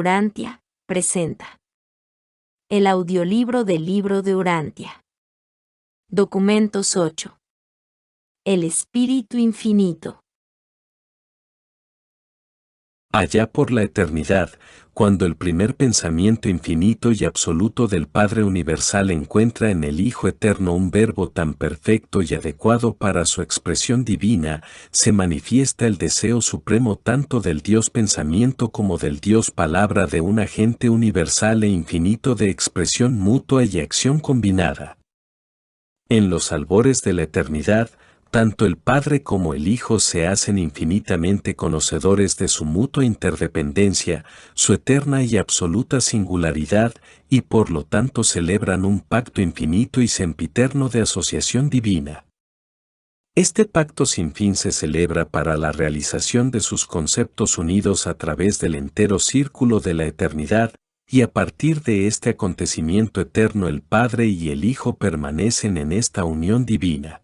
Urantia presenta el audiolibro del Libro de Urantia. Documentos 8. El Espíritu Infinito. Allá por la eternidad, cuando el primer pensamiento infinito y absoluto del Padre Universal encuentra en el Hijo Eterno un verbo tan perfecto y adecuado para su expresión divina, se manifiesta el deseo supremo tanto del Dios Pensamiento como del Dios Palabra de un agente universal e infinito de expresión mutua y acción combinada. En los albores de la eternidad, tanto el Padre como el Hijo se hacen infinitamente conocedores de su mutua interdependencia, su eterna y absoluta singularidad, y por lo tanto celebran un pacto infinito y sempiterno de asociación divina. Este pacto sin fin se celebra para la realización de sus conceptos unidos a través del entero círculo de la eternidad, y a partir de este acontecimiento eterno el Padre y el Hijo permanecen en esta unión divina.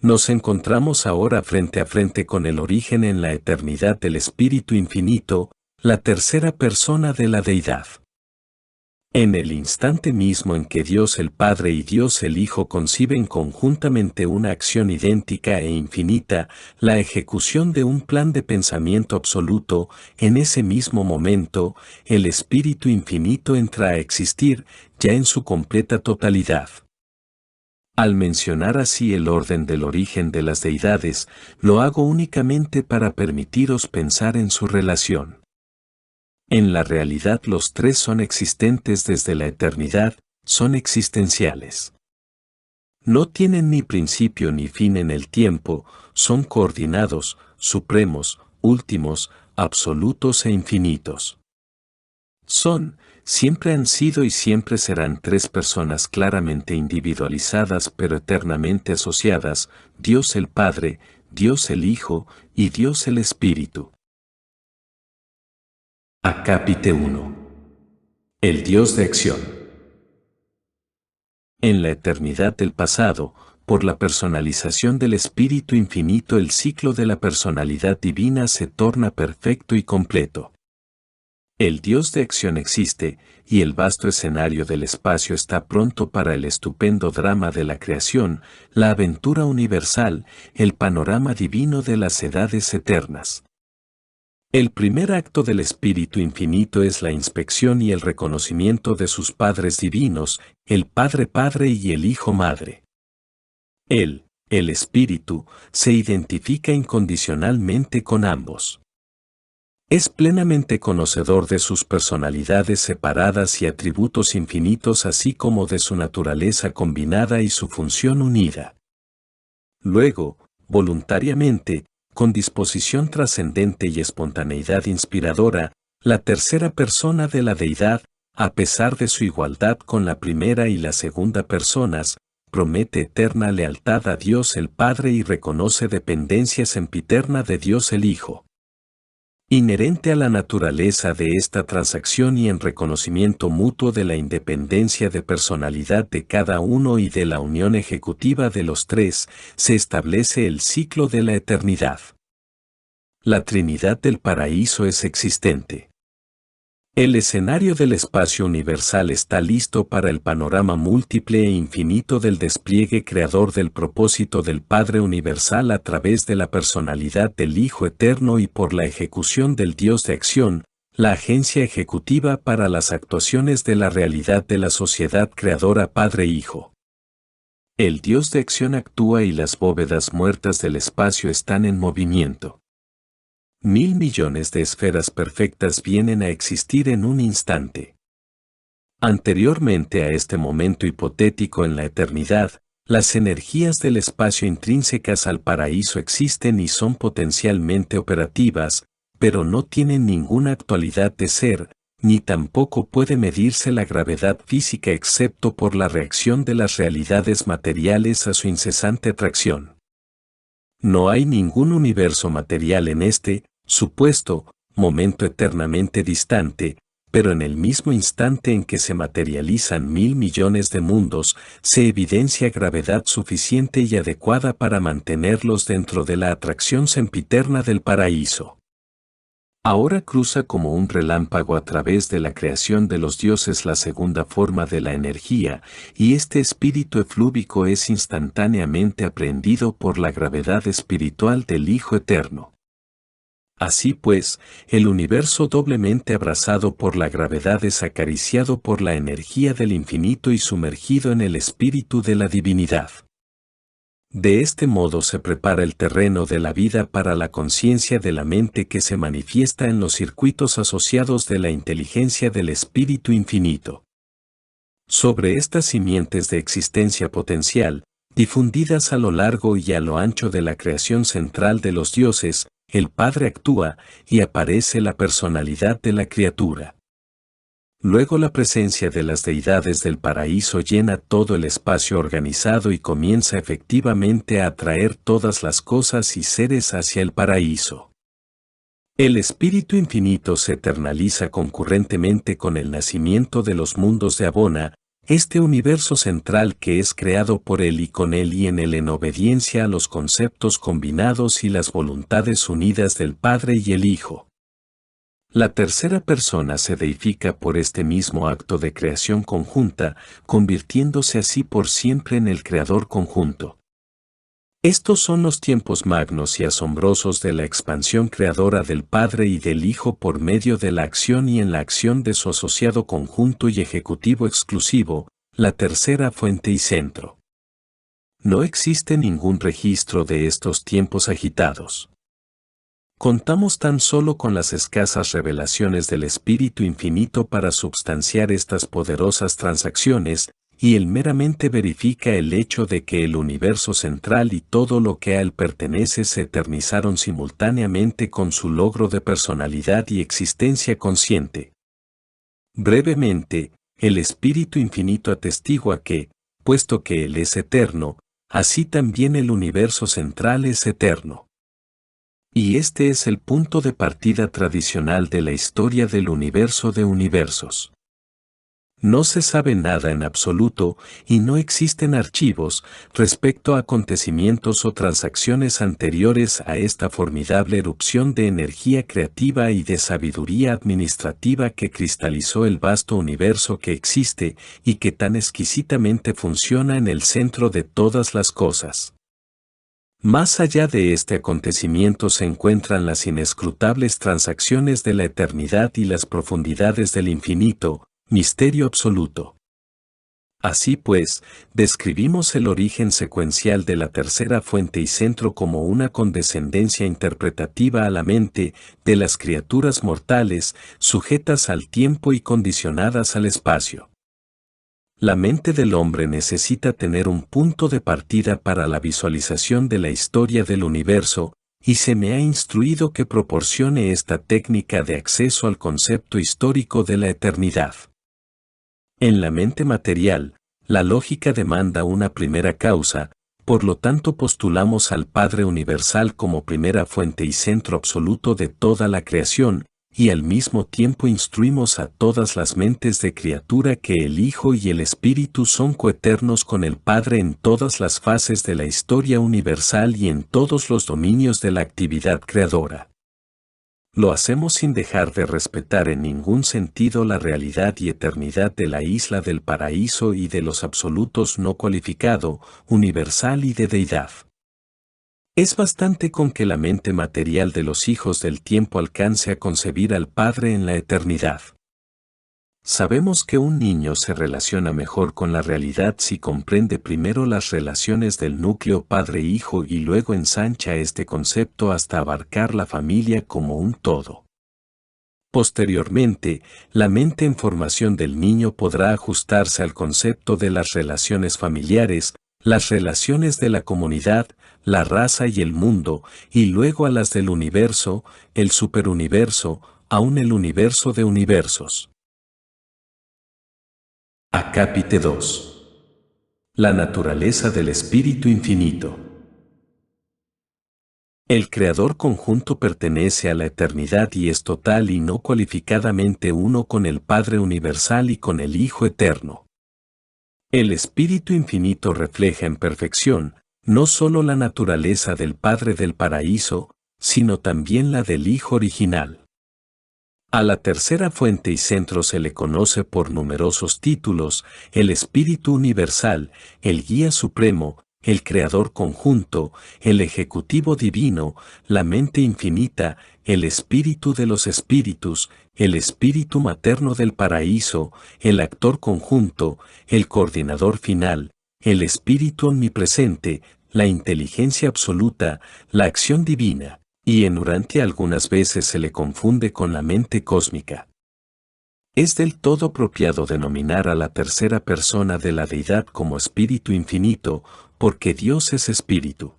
Nos encontramos ahora frente a frente con el origen en la eternidad del Espíritu Infinito, la tercera persona de la Deidad. En el instante mismo en que Dios el Padre y Dios el Hijo conciben conjuntamente una acción idéntica e infinita, la ejecución de un plan de pensamiento absoluto, en ese mismo momento, el Espíritu Infinito entra a existir, ya en su completa totalidad. Al mencionar así el orden del origen de las deidades, lo hago únicamente para permitiros pensar en su relación. En la realidad los tres son existentes desde la eternidad, son existenciales. No tienen ni principio ni fin en el tiempo, son coordinados, supremos, últimos, absolutos e infinitos. Siempre han sido y siempre serán tres personas claramente individualizadas pero eternamente asociadas, Dios el Padre, Dios el Hijo y Dios el Espíritu. Acápite 1. El Dios de acción. En la eternidad del pasado, por la personalización del Espíritu Infinito el ciclo de la personalidad divina se torna perfecto y completo. El Dios de acción existe, y el vasto escenario del espacio está pronto para el estupendo drama de la creación, la aventura universal, el panorama divino de las edades eternas. El primer acto del Espíritu Infinito es la inspección y el reconocimiento de sus padres divinos, el Padre Padre y el Hijo Madre. El Espíritu, se identifica incondicionalmente con ambos. Es plenamente conocedor de sus personalidades separadas y atributos infinitos así como de su naturaleza combinada y su función unida. Luego, voluntariamente, con disposición trascendente y espontaneidad inspiradora, la tercera persona de la deidad, a pesar de su igualdad con la primera y la segunda personas, promete eterna lealtad a Dios el Padre y reconoce dependencia sempiterna de Dios el Hijo. Inherente a la naturaleza de esta transacción y en reconocimiento mutuo de la independencia de personalidad de cada uno y de la unión ejecutiva de los tres, se establece el ciclo de la eternidad. La Trinidad del Paraíso es existente. El escenario del espacio universal está listo para el panorama múltiple e infinito del despliegue creador del propósito del Padre Universal a través de la personalidad del Hijo Eterno y por la ejecución del Dios de acción, la agencia ejecutiva para las actuaciones de la realidad de la sociedad creadora Padre-Hijo. El Dios de acción actúa y las bóvedas muertas del espacio están en movimiento. 1.000 millones de esferas perfectas vienen a existir en un instante. Anteriormente a este momento hipotético en la eternidad, las energías del espacio intrínsecas al paraíso existen y son potencialmente operativas, pero no tienen ninguna actualidad de ser, ni tampoco puede medirse la gravedad física excepto por la reacción de las realidades materiales a su incesante atracción. No hay ningún universo material en este, supuesto, momento eternamente distante, pero en el mismo instante en que se materializan 1.000 millones de mundos, se evidencia gravedad suficiente y adecuada para mantenerlos dentro de la atracción sempiterna del paraíso. Ahora cruza como un relámpago a través de la creación de los dioses la segunda forma de la energía, y este espíritu eflúvico es instantáneamente aprehendido por la gravedad espiritual del Hijo Eterno. Así pues, el universo doblemente abrazado por la gravedad es acariciado por la energía del infinito y sumergido en el espíritu de la divinidad. De este modo se prepara el terreno de la vida para la conciencia de la mente que se manifiesta en los circuitos asociados de la inteligencia del Espíritu Infinito. Sobre estas simientes de existencia potencial, difundidas a lo largo y a lo ancho de la creación central de los dioses, el Padre actúa y aparece la personalidad de la criatura. Luego la presencia de las deidades del paraíso llena todo el espacio organizado y comienza efectivamente a atraer todas las cosas y seres hacia el paraíso. El Espíritu Infinito se eternaliza concurrentemente con el nacimiento de los mundos de Abona, este universo central que es creado por Él y con Él y en Él en obediencia a los conceptos combinados y las voluntades unidas del Padre y el Hijo. La tercera persona se deifica por este mismo acto de creación conjunta, convirtiéndose así por siempre en el Creador conjunto. Estos son los tiempos magnos y asombrosos de la expansión creadora del Padre y del Hijo por medio de la acción y en la acción de su asociado conjunto y ejecutivo exclusivo, la tercera fuente y centro. No existe ningún registro de estos tiempos agitados. Contamos tan solo con las escasas revelaciones del Espíritu Infinito para substanciar estas poderosas transacciones, y Él meramente verifica el hecho de que el universo central y todo lo que a Él pertenece se eternizaron simultáneamente con su logro de personalidad y existencia consciente. Brevemente, el Espíritu Infinito atestigua que, puesto que Él es eterno, así también el universo central es eterno. Y este es el punto de partida tradicional de la historia del universo de universos. No se sabe nada en absoluto y no existen archivos respecto a acontecimientos o transacciones anteriores a esta formidable erupción de energía creativa y de sabiduría administrativa que cristalizó el vasto universo que existe y que tan exquisitamente funciona en el centro de todas las cosas. Más allá de este acontecimiento se encuentran las inescrutables transacciones de la eternidad y las profundidades del infinito, misterio absoluto. Así pues, describimos el origen secuencial de la tercera fuente y centro como una condescendencia interpretativa a la mente de las criaturas mortales, sujetas al tiempo y condicionadas al espacio. La mente del hombre necesita tener un punto de partida para la visualización de la historia del universo, y se me ha instruido que proporcione esta técnica de acceso al concepto histórico de la eternidad. En la mente material, la lógica demanda una primera causa, por lo tanto postulamos al Padre Universal como primera fuente y centro absoluto de toda la creación, y al mismo tiempo instruimos a todas las mentes de criatura que el Hijo y el Espíritu son coeternos con el Padre en todas las fases de la historia universal y en todos los dominios de la actividad creadora. Lo hacemos sin dejar de respetar en ningún sentido la realidad y eternidad de la isla del paraíso y de los absolutos no cualificado, universal y de deidad. Es bastante con que la mente material de los hijos del tiempo alcance a concebir al Padre en la eternidad. Sabemos que un niño se relaciona mejor con la realidad si comprende primero las relaciones del núcleo padre-hijo y luego ensancha este concepto hasta abarcar la familia como un todo. Posteriormente, la mente en formación del niño podrá ajustarse al concepto de las relaciones familiares, las relaciones de la comunidad, la raza y el mundo, y luego a las del universo, el superuniverso, aún el universo de universos. Acápite 2. La naturaleza del Espíritu Infinito. El Creador conjunto pertenece a la eternidad y es total y no cualificadamente uno con el Padre Universal y con el Hijo Eterno. El Espíritu Infinito refleja en perfección, no solo la naturaleza del Padre del Paraíso, sino también la del Hijo original. A la tercera fuente y centro se le conoce por numerosos títulos: el Espíritu Universal, el Guía Supremo, el Creador Conjunto, el Ejecutivo Divino, la Mente Infinita, el Espíritu de los Espíritus, el Espíritu Materno del Paraíso, el Actor Conjunto, el Coordinador Final, el Espíritu Omnipresente, la Inteligencia Absoluta, la Acción Divina. Y en Urantia algunas veces se le confunde con la mente cósmica. Es del todo apropiado denominar a la tercera persona de la deidad como Espíritu Infinito, porque Dios es Espíritu.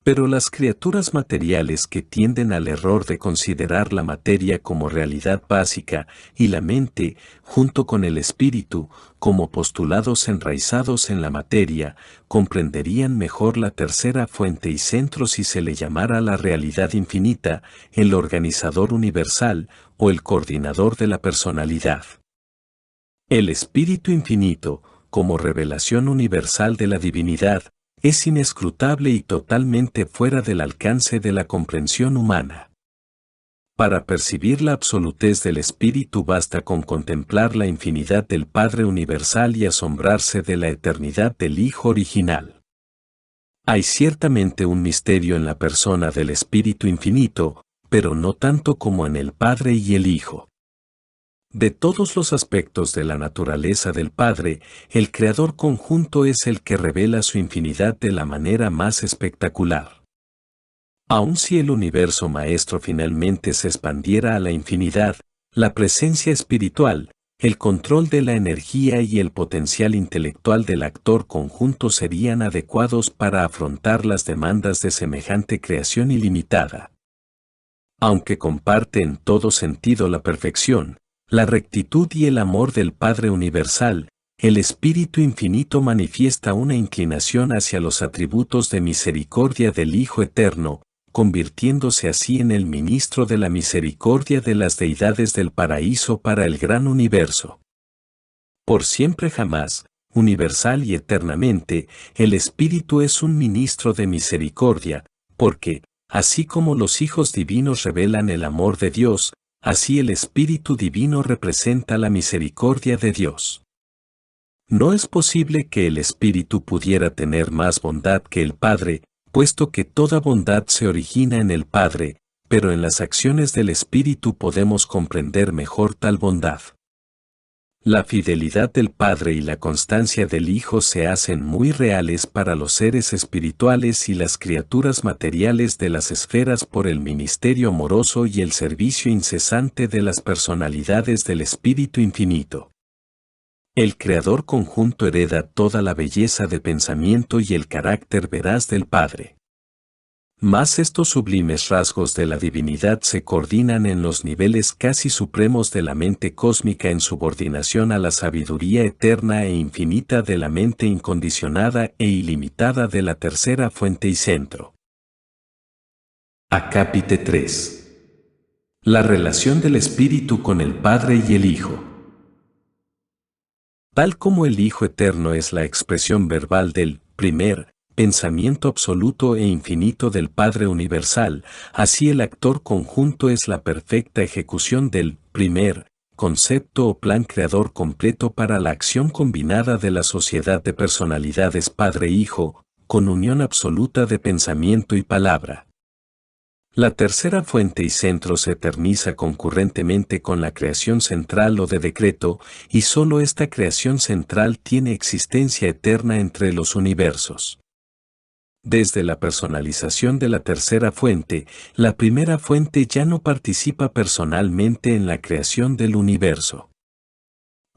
Pero las criaturas materiales que tienden al error de considerar la materia como realidad básica y la mente, junto con el espíritu, como postulados enraizados en la materia, comprenderían mejor la tercera fuente y centro si se le llamara la realidad infinita, el organizador universal o el coordinador de la personalidad. El Espíritu Infinito, como revelación universal de la divinidad, es inescrutable y totalmente fuera del alcance de la comprensión humana. Para percibir la absolutez del Espíritu basta con contemplar la infinidad del Padre Universal y asombrarse de la eternidad del Hijo original. Hay ciertamente un misterio en la persona del Espíritu Infinito, pero no tanto como en el Padre y el Hijo. De todos los aspectos de la naturaleza del Padre, el Creador Conjunto es el que revela su infinidad de la manera más espectacular. Aun si el universo maestro finalmente se expandiera a la infinidad, la presencia espiritual, el control de la energía y el potencial intelectual del actor conjunto serían adecuados para afrontar las demandas de semejante creación ilimitada. Aunque comparte en todo sentido la perfección, la rectitud y el amor del Padre Universal, el Espíritu Infinito manifiesta una inclinación hacia los atributos de misericordia del Hijo Eterno, convirtiéndose así en el ministro de la misericordia de las deidades del paraíso para el gran universo. Por siempre jamás, universal y eternamente, el Espíritu es un ministro de misericordia, porque, así como los hijos divinos revelan el amor de Dios, así el Espíritu Divino representa la misericordia de Dios. No es posible que el Espíritu pudiera tener más bondad que el Padre, puesto que toda bondad se origina en el Padre, pero en las acciones del Espíritu podemos comprender mejor tal bondad. La fidelidad del Padre y la constancia del Hijo se hacen muy reales para los seres espirituales y las criaturas materiales de las esferas por el ministerio amoroso y el servicio incesante de las personalidades del Espíritu Infinito. El Creador Conjunto hereda toda la belleza de pensamiento y el carácter veraz del Padre. Mas estos sublimes rasgos de la divinidad se coordinan en los niveles casi supremos de la mente cósmica en subordinación a la sabiduría eterna e infinita de la mente incondicionada e ilimitada de la tercera fuente y centro. Acápite 3. La relación del Espíritu con el Padre y el Hijo. Tal como el Hijo Eterno es la expresión verbal del primer pensamiento absoluto e infinito del Padre Universal, así el actor conjunto es la perfecta ejecución del primer concepto o plan creador completo para la acción combinada de la sociedad de personalidades Padre-Hijo, con unión absoluta de pensamiento y palabra. La tercera fuente y centro se eterniza concurrentemente con la creación central o de decreto, y sólo esta creación central tiene existencia eterna entre los universos. Desde la personalización de la tercera fuente, la primera fuente ya no participa personalmente en la creación del universo.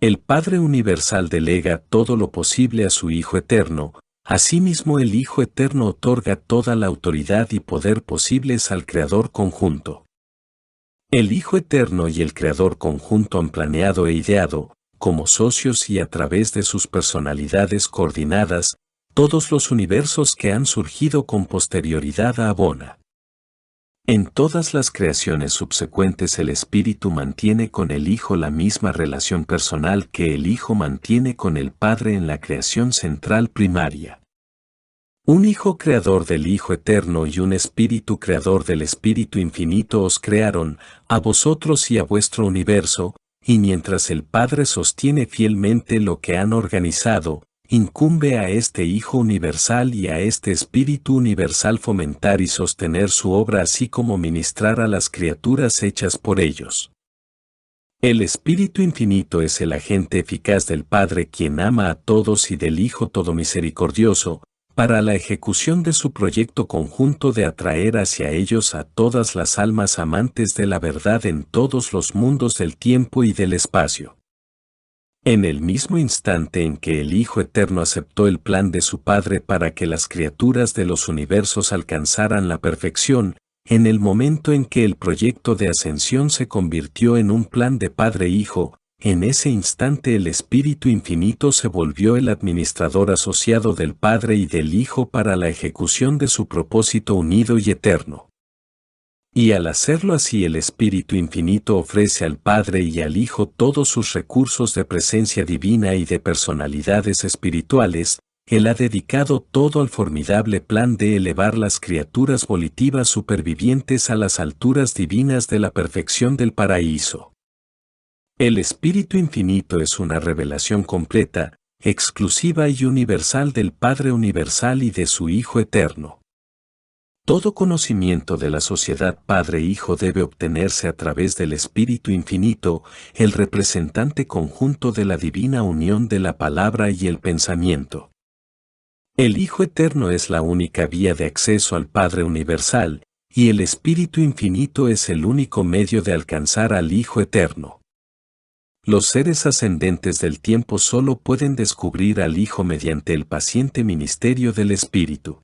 El Padre Universal delega todo lo posible a su Hijo Eterno, asimismo el Hijo Eterno otorga toda la autoridad y poder posibles al Creador Conjunto. El Hijo Eterno y el Creador Conjunto han planeado e ideado, como socios y a través de sus personalidades coordinadas, todos los universos que han surgido con posterioridad a Abona. En todas las creaciones subsecuentes el Espíritu mantiene con el Hijo la misma relación personal que el Hijo mantiene con el Padre en la creación central primaria. Un Hijo creador del Hijo eterno y un Espíritu creador del Espíritu infinito os crearon, a vosotros y a vuestro universo, y mientras el Padre sostiene fielmente lo que han organizado, incumbe a este Hijo universal y a este Espíritu universal fomentar y sostener su obra así como ministrar a las criaturas hechas por ellos. El Espíritu infinito es el agente eficaz del Padre quien ama a todos y del Hijo todo misericordioso, para la ejecución de su proyecto conjunto de atraer hacia ellos a todas las almas amantes de la verdad en todos los mundos del tiempo y del espacio. En el mismo instante en que el Hijo Eterno aceptó el plan de su Padre para que las criaturas de los universos alcanzaran la perfección, en el momento en que el proyecto de ascensión se convirtió en un plan de Padre-Hijo, en ese instante el Espíritu Infinito se volvió el administrador asociado del Padre y del Hijo para la ejecución de su propósito unido y eterno. Y al hacerlo así el Espíritu Infinito ofrece al Padre y al Hijo todos sus recursos de presencia divina y de personalidades espirituales. Él ha dedicado todo al formidable plan de elevar las criaturas volitivas supervivientes a las alturas divinas de la perfección del paraíso. El Espíritu Infinito es una revelación completa, exclusiva y universal del Padre Universal y de su Hijo Eterno. Todo conocimiento de la sociedad Padre-Hijo debe obtenerse a través del Espíritu Infinito, el representante conjunto de la divina unión de la palabra y el pensamiento. El Hijo Eterno es la única vía de acceso al Padre Universal, y el Espíritu Infinito es el único medio de alcanzar al Hijo Eterno. Los seres ascendentes del tiempo solo pueden descubrir al Hijo mediante el paciente ministerio del Espíritu.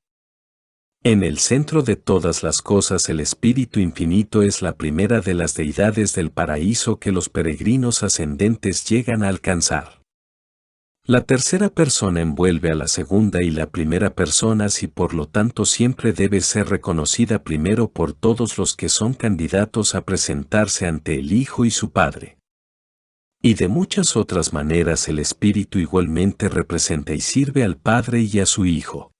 En el centro de todas las cosas el Espíritu Infinito es la primera de las deidades del paraíso que los peregrinos ascendentes llegan a alcanzar. La tercera persona envuelve a la segunda y la primera persona y por lo tanto siempre debe ser reconocida primero por todos los que son candidatos a presentarse ante el Hijo y su Padre. Y de muchas otras maneras el Espíritu igualmente representa y sirve al Padre y a su Hijo.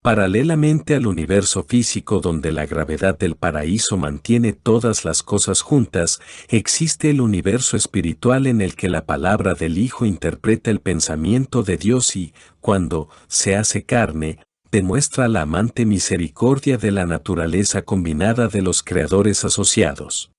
Paralelamente al universo físico donde la gravedad del paraíso mantiene todas las cosas juntas, existe el universo espiritual en el que la palabra del Hijo interpreta el pensamiento de Dios y, cuando se hace carne, demuestra la amante misericordia de la naturaleza combinada de los creadores asociados.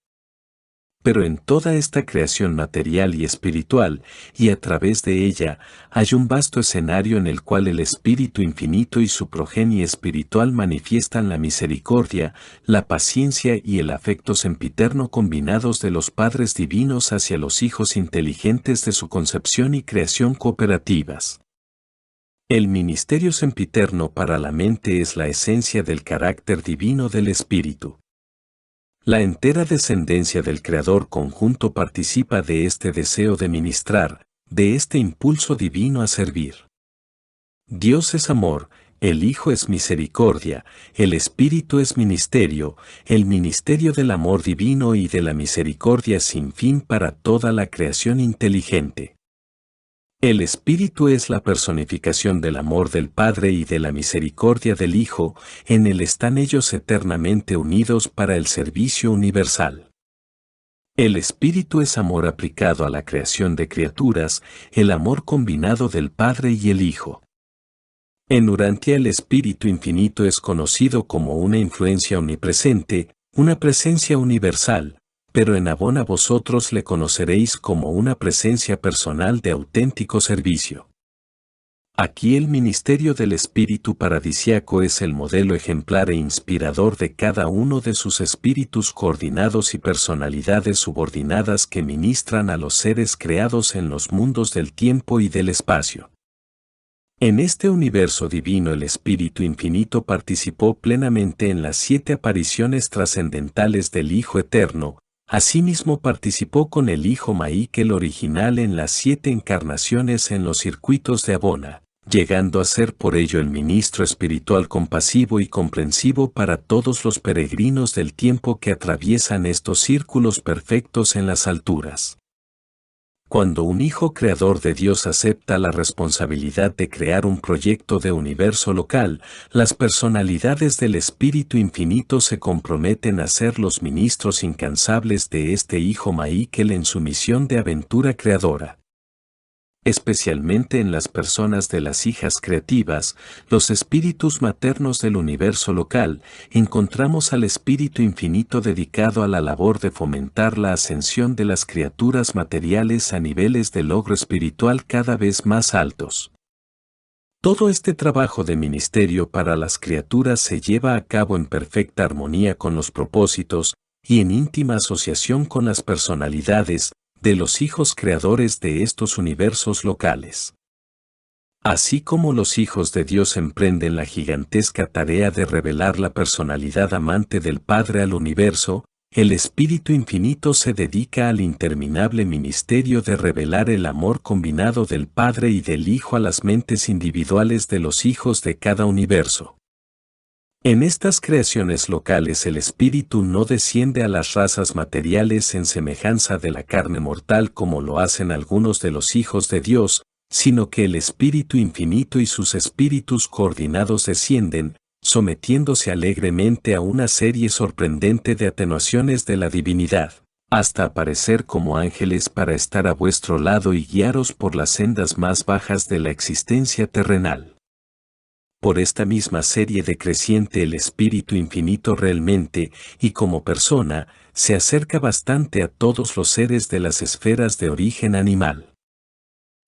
Pero en toda esta creación material y espiritual, y a través de ella, hay un vasto escenario en el cual el Espíritu Infinito y su progenie espiritual manifiestan la misericordia, la paciencia y el afecto sempiterno combinados de los padres divinos hacia los hijos inteligentes de su concepción y creación cooperativas. El ministerio sempiterno para la mente es la esencia del carácter divino del Espíritu. La entera descendencia del Creador conjunto participa de este deseo de ministrar, de este impulso divino a servir. Dios es amor, el Hijo es misericordia, el Espíritu es ministerio, el ministerio del amor divino y de la misericordia sin fin para toda la creación inteligente. El Espíritu es la personificación del amor del Padre y de la misericordia del Hijo, en él están ellos eternamente unidos para el servicio universal. El Espíritu es amor aplicado a la creación de criaturas, el amor combinado del Padre y el Hijo. En Urantia el Espíritu Infinito es conocido como una influencia omnipresente, una presencia universal, pero en Abona vosotros le conoceréis como una presencia personal de auténtico servicio. Aquí el ministerio del Espíritu paradisiaco es el modelo ejemplar e inspirador de cada uno de sus espíritus coordinados y personalidades subordinadas que ministran a los seres creados en los mundos del tiempo y del espacio. En este universo divino el Espíritu Infinito participó plenamente en las 7 apariciones trascendentales del Hijo Eterno. Asimismo participó con el Hijo Maíkel original en las 7 encarnaciones en los circuitos de Abona, llegando a ser por ello el ministro espiritual compasivo y comprensivo para todos los peregrinos del tiempo que atraviesan estos círculos perfectos en las alturas. Cuando un hijo creador de Dios acepta la responsabilidad de crear un proyecto de universo local, las personalidades del Espíritu Infinito se comprometen a ser los ministros incansables de este hijo Michael en su misión de aventura creadora. Especialmente en las personas de las hijas creativas, los espíritus maternos del universo local, encontramos al Espíritu Infinito dedicado a la labor de fomentar la ascensión de las criaturas materiales a niveles de logro espiritual cada vez más altos. Todo este trabajo de ministerio para las criaturas se lleva a cabo en perfecta armonía con los propósitos y en íntima asociación con las personalidades de los hijos creadores de estos universos locales. Así como los hijos de Dios emprenden la gigantesca tarea de revelar la personalidad amante del Padre al universo, el Espíritu Infinito se dedica al interminable ministerio de revelar el amor combinado del Padre y del Hijo a las mentes individuales de los hijos de cada universo. En estas creaciones locales el Espíritu no desciende a las razas materiales en semejanza de la carne mortal como lo hacen algunos de los hijos de Dios, sino que el Espíritu Infinito y sus espíritus coordinados descienden, sometiéndose alegremente a una serie sorprendente de atenuaciones de la divinidad, hasta aparecer como ángeles para estar a vuestro lado y guiaros por las sendas más bajas de la existencia terrenal. Por esta misma serie decreciente el Espíritu Infinito realmente, y como persona, se acerca bastante a todos los seres de las esferas de origen animal.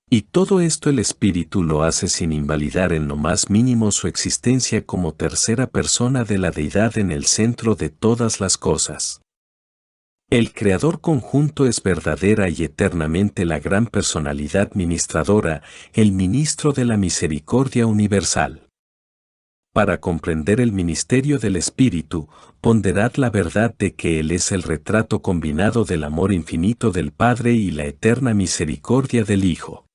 Y todo esto el Espíritu lo hace sin invalidar en lo más mínimo su existencia como tercera persona de la Deidad en el centro de todas las cosas. El Creador conjunto es verdadera y eternamente la gran personalidad ministradora, el ministro de la misericordia universal. Para comprender el ministerio del Espíritu, ponderad la verdad de que Él es el retrato combinado del amor infinito del Padre y la eterna misericordia del Hijo.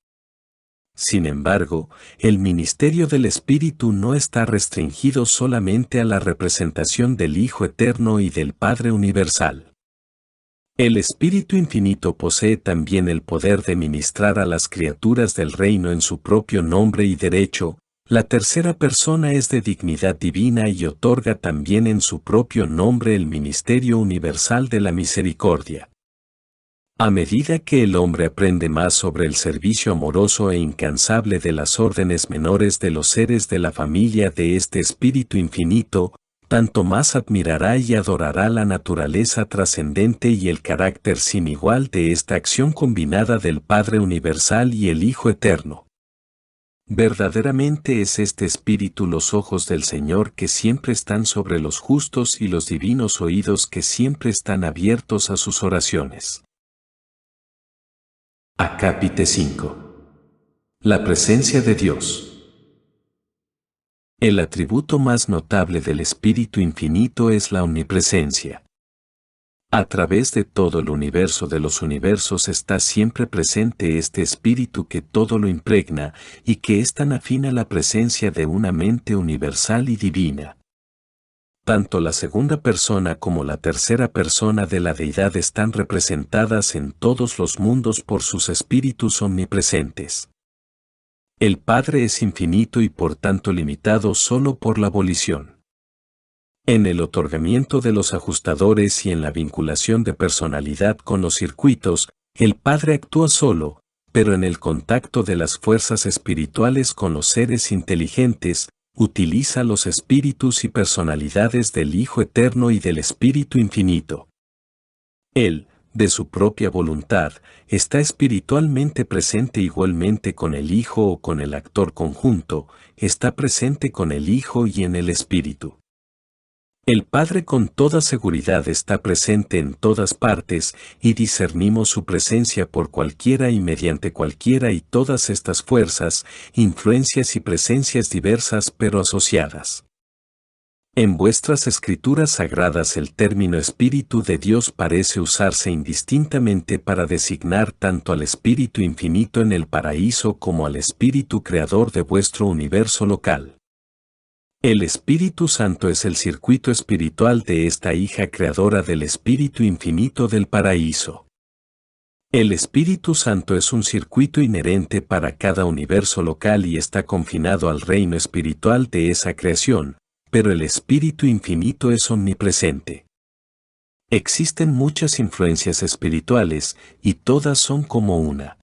Sin embargo, el ministerio del Espíritu no está restringido solamente a la representación del Hijo eterno y del Padre universal. El Espíritu Infinito posee también el poder de ministrar a las criaturas del reino en su propio nombre y derecho. La tercera persona es de dignidad divina y otorga también en su propio nombre el ministerio universal de la misericordia. A medida que el hombre aprende más sobre el servicio amoroso e incansable de las órdenes menores de los seres de la familia de este Espíritu Infinito, tanto más admirará y adorará la naturaleza trascendente y el carácter sin igual de esta acción combinada del Padre Universal y el Hijo Eterno. Verdaderamente es este Espíritu los ojos del Señor que siempre están sobre los justos y los divinos oídos que siempre están abiertos a sus oraciones. Acápite 5. La presencia de Dios. El atributo más notable del Espíritu Infinito es la omnipresencia. A través de todo el universo de los universos está siempre presente este Espíritu que todo lo impregna y que es tan afín a la presencia de una mente universal y divina. Tanto la segunda persona como la tercera persona de la Deidad están representadas en todos los mundos por sus espíritus omnipresentes. El Padre es infinito y por tanto limitado solo por la volición. En el otorgamiento de los ajustadores y en la vinculación de personalidad con los circuitos, el Padre actúa solo, pero en el contacto de las fuerzas espirituales con los seres inteligentes, utiliza los espíritus y personalidades del Hijo Eterno y del Espíritu Infinito. Él, de su propia voluntad, está espiritualmente presente igualmente con el Hijo o con el actor conjunto, está presente con el Hijo y en el Espíritu. El Padre con toda seguridad está presente en todas partes y discernimos su presencia por cualquiera y mediante cualquiera y todas estas fuerzas, influencias y presencias diversas pero asociadas. En vuestras escrituras sagradas el término Espíritu de Dios parece usarse indistintamente para designar tanto al Espíritu Infinito en el paraíso como al Espíritu Creador de vuestro universo local. El Espíritu Santo es el circuito espiritual de esta hija creadora del Espíritu Infinito del paraíso. El Espíritu Santo es un circuito inherente para cada universo local y está confinado al reino espiritual de esa creación, pero el Espíritu Infinito es omnipresente. Existen muchas influencias espirituales y todas son como una.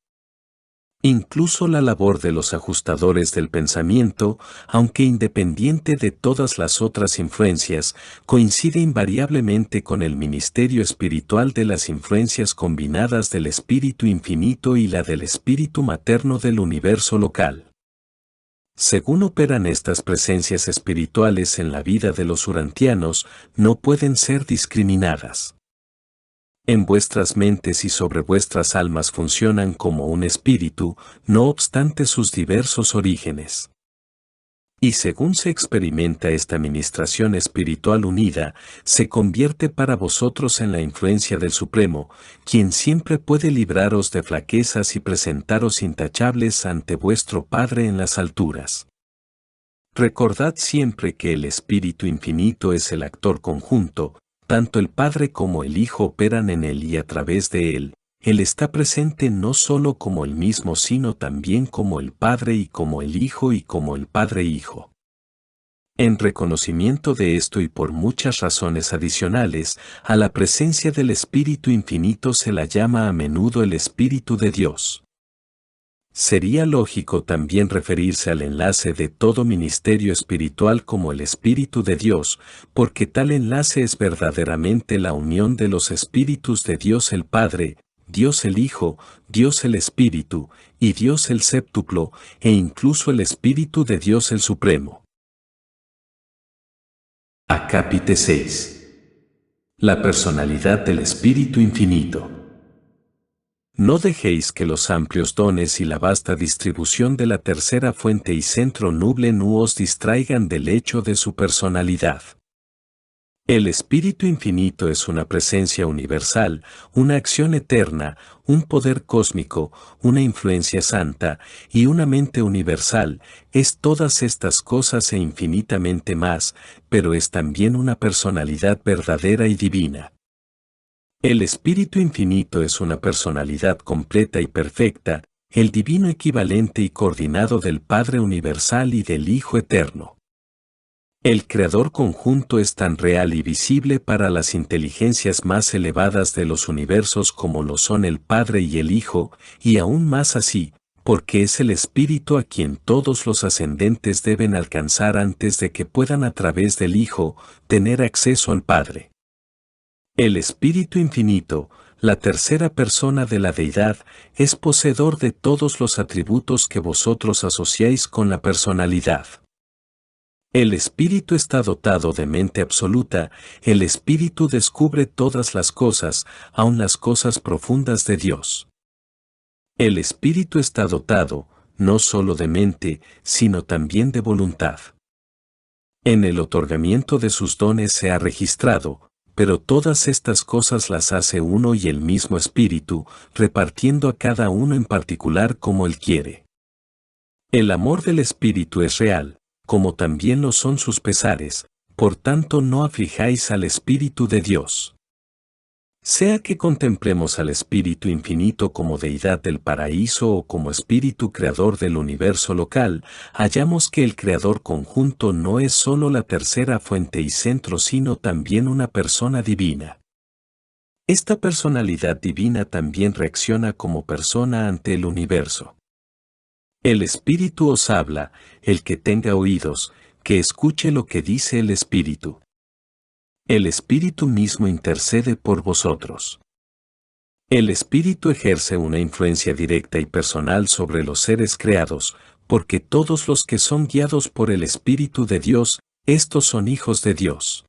Incluso la labor de los ajustadores del pensamiento, aunque independiente de todas las otras influencias, coincide invariablemente con el ministerio espiritual de las influencias combinadas del Espíritu Infinito y la del Espíritu Materno del universo local. Según operan estas presencias espirituales en la vida de los urantianos, no pueden ser discriminadas. En vuestras mentes y sobre vuestras almas funcionan como un espíritu, no obstante sus diversos orígenes. Y según se experimenta esta ministración espiritual unida, se convierte para vosotros en la influencia del Supremo, quien siempre puede libraros de flaquezas y presentaros intachables ante vuestro Padre en las alturas. Recordad siempre que el Espíritu Infinito es el actor conjunto. Tanto el Padre como el Hijo operan en Él y a través de Él. Él está presente no solo como el mismo sino también como el Padre y como el Hijo y como el Padre Hijo. En reconocimiento de esto y por muchas razones adicionales, a la presencia del Espíritu Infinito se la llama a menudo el Espíritu de Dios. Sería lógico también referirse al enlace de todo ministerio espiritual como el Espíritu de Dios, porque tal enlace es verdaderamente la unión de los Espíritus de Dios el Padre, Dios el Hijo, Dios el Espíritu, y Dios el Séptuplo, e incluso el Espíritu de Dios el Supremo. Acápite 6. La personalidad del Espíritu Infinito. No dejéis que los amplios dones y la vasta distribución de la tercera fuente y centro nublen u os distraigan del hecho de su personalidad. El Espíritu Infinito es una presencia universal, una acción eterna, un poder cósmico, una influencia santa y una mente universal. Es todas estas cosas e infinitamente más, pero es también una personalidad verdadera y divina. El Espíritu Infinito es una personalidad completa y perfecta, el divino equivalente y coordinado del Padre Universal y del Hijo Eterno. El Creador conjunto es tan real y visible para las inteligencias más elevadas de los universos como lo son el Padre y el Hijo, y aún más así, porque es el Espíritu a quien todos los ascendentes deben alcanzar antes de que puedan a través del Hijo tener acceso al Padre. El Espíritu Infinito, la tercera persona de la Deidad, es poseedor de todos los atributos que vosotros asociáis con la personalidad. El Espíritu está dotado de mente absoluta, el Espíritu descubre todas las cosas, aun las cosas profundas de Dios. El Espíritu está dotado, no solo de mente, sino también de voluntad. En el otorgamiento de sus dones se ha registrado, pero todas estas cosas las hace uno y el mismo Espíritu, repartiendo a cada uno en particular como Él quiere. El amor del Espíritu es real, como también lo son sus pesares, por tanto no aflijáis al Espíritu de Dios. Sea que contemplemos al Espíritu Infinito como deidad del paraíso o como Espíritu creador del universo local, hallamos que el Creador conjunto no es solo la tercera fuente y centro sino también una persona divina. Esta personalidad divina también reacciona como persona ante el universo. El Espíritu os habla, el que tenga oídos, que escuche lo que dice el Espíritu. El Espíritu mismo intercede por vosotros. El Espíritu ejerce una influencia directa y personal sobre los seres creados, porque todos los que son guiados por el Espíritu de Dios, estos son hijos de Dios.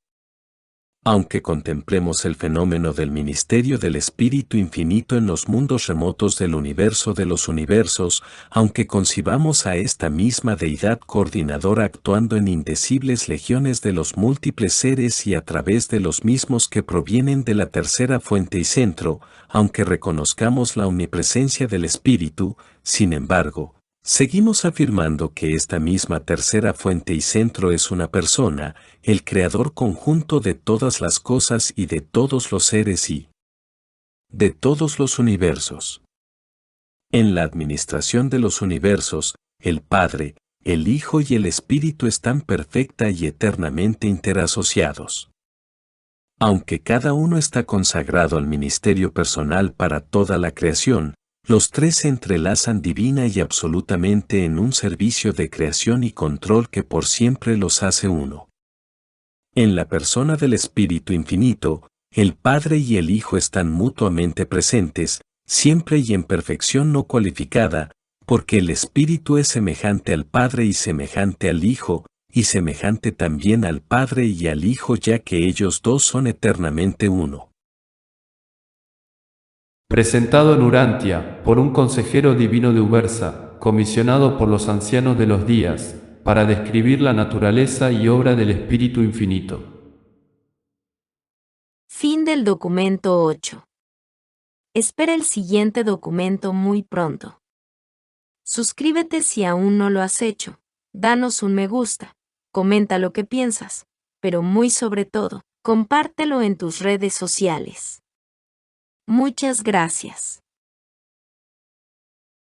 Aunque contemplemos el fenómeno del ministerio del Espíritu Infinito en los mundos remotos del universo de los universos, aunque concibamos a esta misma deidad coordinadora actuando en indecibles legiones de los múltiples seres y a través de los mismos que provienen de la tercera fuente y centro, aunque reconozcamos la omnipresencia del Espíritu, sin embargo, seguimos afirmando que esta misma tercera fuente y centro es una persona, el creador conjunto de todas las cosas y de todos los seres y de todos los universos. En la administración de los universos, el Padre, el Hijo y el Espíritu están perfecta y eternamente interasociados. Aunque cada uno está consagrado al ministerio personal para toda la creación, los tres se entrelazan divina y absolutamente en un servicio de creación y control que por siempre los hace uno. En la persona del Espíritu Infinito, el Padre y el Hijo están mutuamente presentes, siempre y en perfección no cualificada, porque el Espíritu es semejante al Padre y semejante al Hijo, y semejante también al Padre y al Hijo, ya que ellos dos son eternamente uno. Presentado en Urantia, por un consejero divino de Ubersa, comisionado por los ancianos de los días, para describir la naturaleza y obra del Espíritu Infinito. Fin del documento 8. Espera el siguiente documento muy pronto. Suscríbete si aún no lo has hecho, danos un me gusta, comenta lo que piensas, pero muy sobre todo, compártelo en tus redes sociales. Muchas gracias.